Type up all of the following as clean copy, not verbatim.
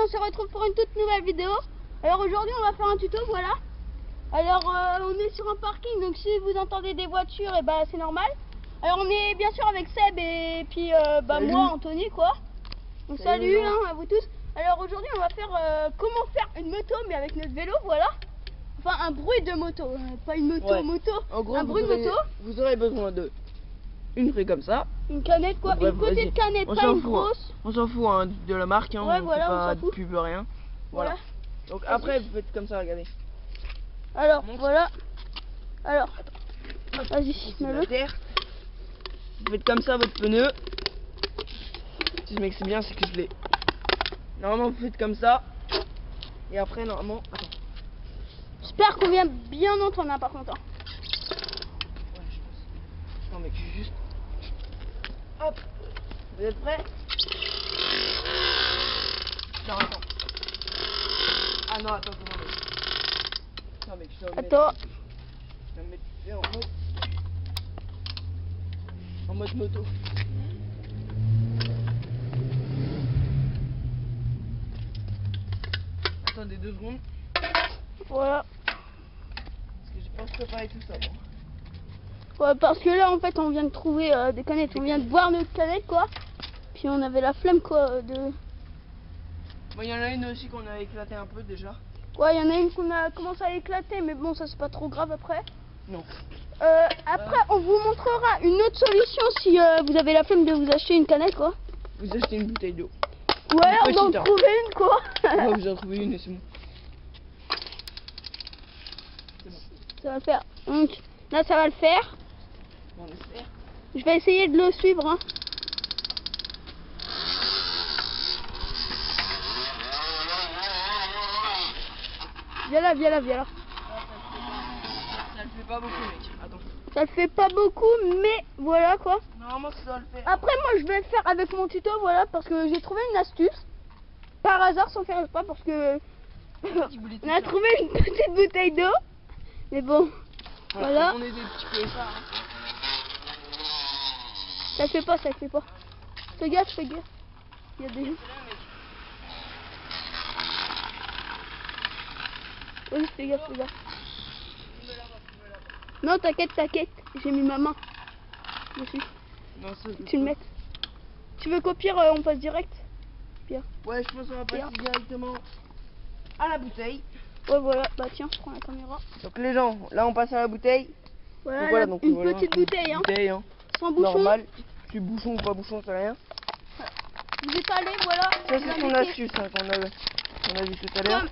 on se retrouve pour une toute nouvelle vidéo. Alors aujourd'hui on va faire un tuto, voilà. Alors on est sur un parking, donc si vous entendez des voitures, et bah c'est normal. Alors on est bien sûr avec Seb et puis moi, Anthony quoi. Donc salut à vous tous. Alors aujourd'hui on va faire comment faire une moto mais avec notre vélo, voilà. Enfin un bruit de moto, pas une moto moto, en gros, un bruit de moto. Vous aurez besoin de une feuille comme ça. Une canette quoi, bref, une petite canette, pas une grosse. On s'en fout hein, de la marque, hein, ouais, on voilà, fait pas on s'en fout. de pub, rien. Voilà. Donc après vous faites comme ça, regardez. Alors voilà. Alors, vas-y, mets-le. Vous faites comme ça votre pneu. Si je m'explique bien, c'est que je l'ai. Normalement vous faites comme ça. Et après normalement. Attends. J'espère qu'on vient bien entendre par contre. Ouais, je pense. Non mais juste. Hop. Vous êtes prêts? Non attends. Ah non attends, non mais je dois attends. Je vais mettre en mode moto. Attendez 2 secondes. Voilà. Parce que j'ai pas préparé tout ça moi. Ouais, parce que là en fait on vient de trouver des canettes, on vient de boire notre canette quoi. Puis on avait la flemme quoi de... Bon, il y en a une aussi qu'on a éclaté un peu déjà. Ouais, il y en a une qu'on a commencé à éclater, mais bon ça c'est pas trop grave après. Non. Après on vous montrera une autre solution si vous avez la flemme de vous acheter une canette quoi. Vous achetez une bouteille d'eau. Ouais, on va en trouver une quoi. Ouais, vous en trouvez une et c'est bon. Ça va le faire. Donc là ça va le faire. On espère. Je vais essayer de le suivre hein. Viens là, viens là, viens là. Ça le fait pas beaucoup mec. Attends. Ça le fait pas beaucoup mais voilà quoi. Normalement ça doit le faire. Après moi je vais le faire avec mon tuto voilà parce que j'ai trouvé une astuce. Par hasard sans faire exprès parce que on a trouvé une petite bouteille d'eau. Mais bon, voilà. On est des petits peu ça. Hein. Ça le fait pas, ça le fait pas. Fais gaffe, fais gaffe. Il y a des gens. Oui, fais gaffe, fais gaffe. Non, t'inquiète, t'inquiète. J'ai mis ma main dessus. Non, ça, tu le mets. Tu veux qu'au pire on passe direct? Pire. Ouais, je pense qu'on va passer directement à la bouteille. Ouais, voilà. Bah tiens, je prends la caméra. Donc les gens, là on passe à la bouteille. Voilà, voilà donc une petite bouteille, hein. Sans bouchon. Normal. Tu bouchon ou pas bouchon, c'est rien. Vous étalez, voilà. Ça c'est son astuce hein, qu'on a vu tout à l'heure.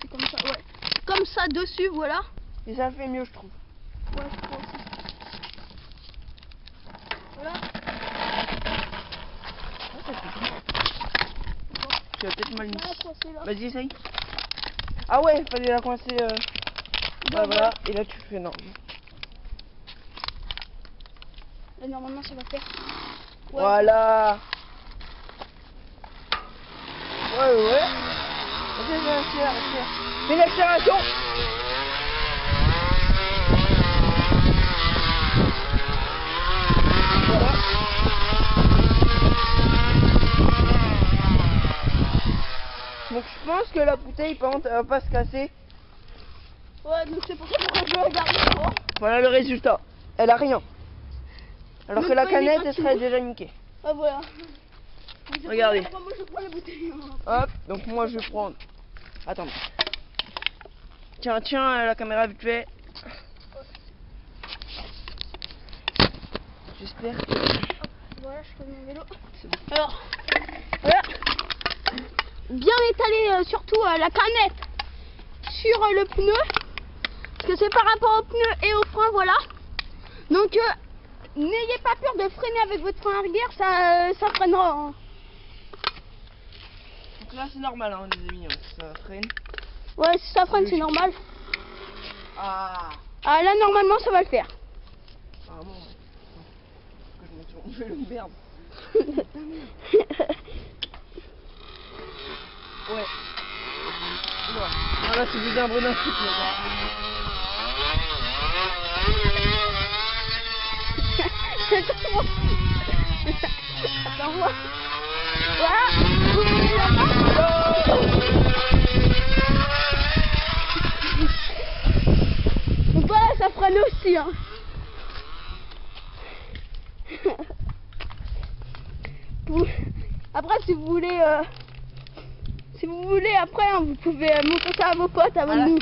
C'est comme ça, ouais. Comme ça dessus, voilà. Et ça fait mieux, je trouve. Ouais, je trouve aussi. Voilà. Tu as peut-être mal mis. Voilà, vas-y, essaye. Ah ouais, fallait la coincer. Voilà. Et là tu fais non. Là, normalement ça va faire. Ouais. Voilà. Ouais. Fais une accélération. Voilà. Donc je pense que la bouteille pente va pas se casser. Ouais, donc c'est pour ça que je vais regarder quoi. Voilà le résultat. Elle a rien. Alors même que la pas canette elle serait déjà niquée. Ah voilà. Regardez. Moi je prends la bouteille. Hop, donc moi je vais prendre. Attends. Tiens, la caméra vite fait. J'espère que. Voilà, je fais mon vélo. Bon. Alors, voilà. Bien étaler surtout la canette sur le pneu. Parce que c'est par rapport au pneu et au frein, voilà. Donc, n'ayez pas peur de freiner avec votre frein arrière, ça freinera. Hein. Donc là c'est normal, hein, les amis, ça freine. Ouais, si ça freine, c'est normal. Ah là, normalement, ça va le faire. Ah bon, que je monte sur mon vélo, merde. Ouais. Voilà, c'est plus un bredin. Attends-moi. Voilà. Donc voilà, ça freine aussi. Hein. Après, si vous voulez après, hein, vous pouvez montrer ça à vos potes avant de nous.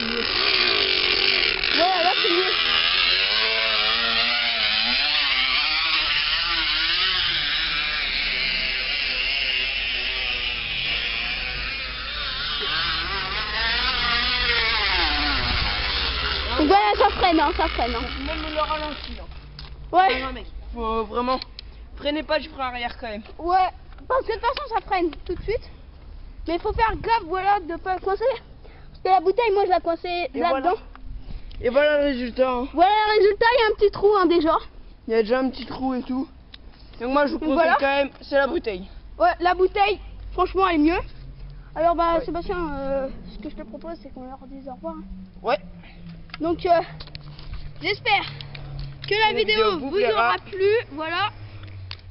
Voilà, là c'est mieux. Donc voilà, ça freine, hein, ça freine. Hein. Même le ralenti. Hein. Ouais. Non, mec, faut vraiment. Freinez pas du frein arrière quand même. Ouais, parce que de toute façon ça freine tout de suite. Mais il faut faire gaffe, voilà, de pas coincer. Parce que la bouteille, moi je la coincée là-dedans. Et voilà le résultat. Hein. Voilà le résultat, il y a un petit trou hein, déjà. Il y a déjà un petit trou et tout. Donc moi je vous conseille voilà. quand même, c'est la bouteille. Ouais, la bouteille, franchement elle est mieux. Alors bah Ouais. Sébastien, ce que je te propose c'est qu'on leur dise au revoir. Hein. Ouais. Donc j'espère que la vidéo vous aura plu. Voilà.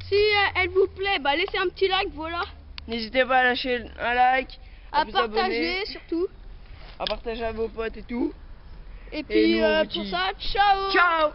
Si elle vous plaît, bah laissez un petit like, voilà. N'hésitez pas à lâcher un like, À vous partager abonner, surtout. à partager à vos potes et tout. Et puis nous, on vous pour dit ça, ciao. ciao.